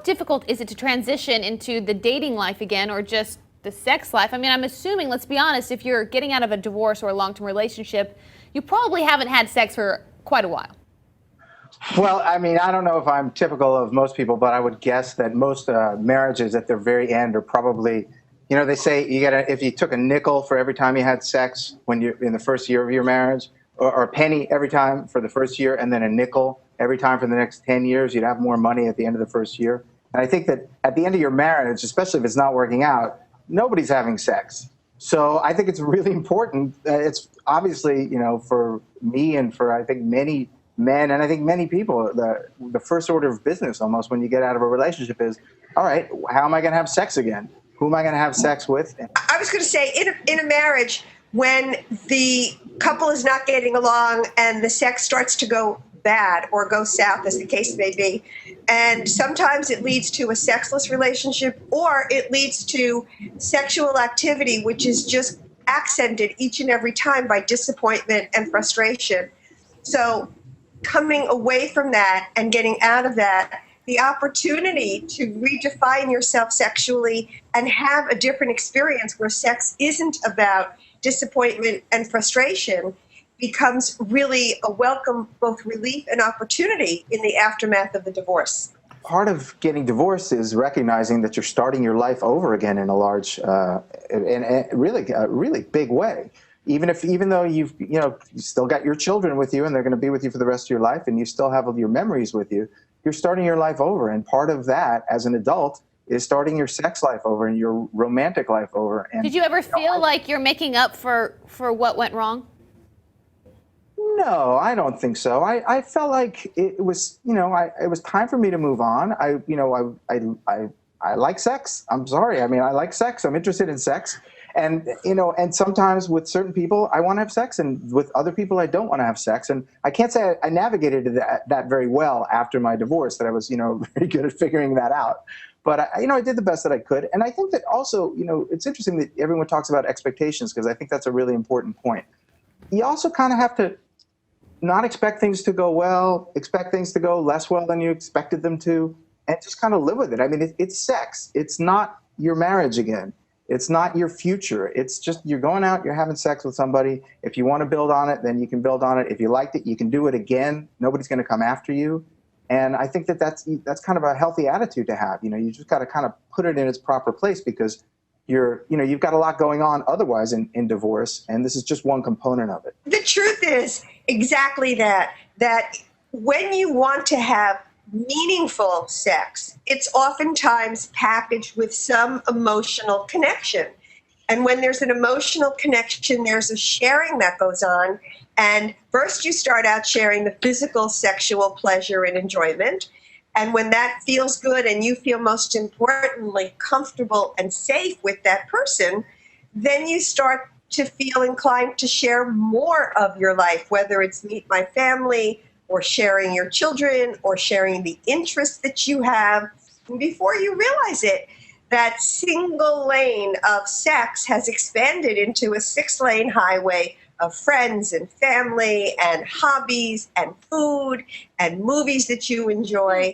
difficult is it to transition into the dating life again or just the sex life? I mean, I'm assuming, let's be honest, if you're getting out of a divorce or a long-term relationship, you probably haven't had sex for quite a while. Well, I mean, I don't know if I'm typical of most people, but I would guess that most marriages at their very end are probably, they say if you took a nickel for every time you had sex when you're in the first year of your marriage, or a penny every time for the first year, and then a nickel every time for the next 10 years, you'd have more money at the end of the first year. And I think that at the end of your marriage, especially if it's not working out, nobody's having sex. So I think it's really important. It's obviously, for me and for I think many men and I think many people, the first order of business almost when you get out of a relationship is, all right, how am I going to have sex again? Who am I going to have sex with? I was going to say, in a marriage, when the couple is not getting along and the sex starts to go bad or go south, as the case may be, and sometimes it leads to a sexless relationship or it leads to sexual activity, which is just accented each and every time by disappointment and frustration. So coming away from that and getting out of that, the opportunity to redefine yourself sexually and have a different experience where sex isn't about disappointment and frustration becomes really a welcome both relief and opportunity in the aftermath of the divorce. Part of getting divorced is recognizing that you're starting your life over again in a large, really big way. Even though you still got your children with you and they're going to be with you for the rest of your life and you still have your memories with you, you're starting your life over. And part of that as an adult is starting your sex life over and your romantic life over. And, did you ever feel like you're making up for what went wrong? No, I don't think so. I felt like it was, it was time for me to move on. I like sex. I'm sorry. I mean, I like sex. I'm interested in sex. And, and sometimes with certain people, I want to have sex, and with other people, I don't want to have sex. And I can't say I navigated that very well after my divorce, that I was, very good at figuring that out. But, I did the best that I could. And I think that also, it's interesting that everyone talks about expectations, because I think that's a really important point. You also kind of have to not expect things to go well, expect things to go less well than you expected them to, and just kind of live with it. I mean, it's sex. It's not your marriage again. It's not your future. It's just you're going out, you're having sex with somebody. If you want to build on it, then you can build on it. If you liked it, you can do it again. Nobody's going to come after you. And I think that's kind of a healthy attitude to have. You just got to kind of put it in its proper place, because you've got a lot going on otherwise in divorce, and this is just one component of it. The truth is exactly that when you want to have meaningful sex, it's oftentimes packaged with some emotional connection. And when there's an emotional connection, there's a sharing that goes on. And first you start out sharing the physical sexual pleasure and enjoyment. And when that feels good and you feel most importantly comfortable and safe with that person, then you start to feel inclined to share more of your life, whether it's meet my family or sharing your children or sharing the interests that you have. And before you realize it, that single lane of sex has expanded into a 6-lane highway of friends and family and hobbies and food and movies that you enjoy.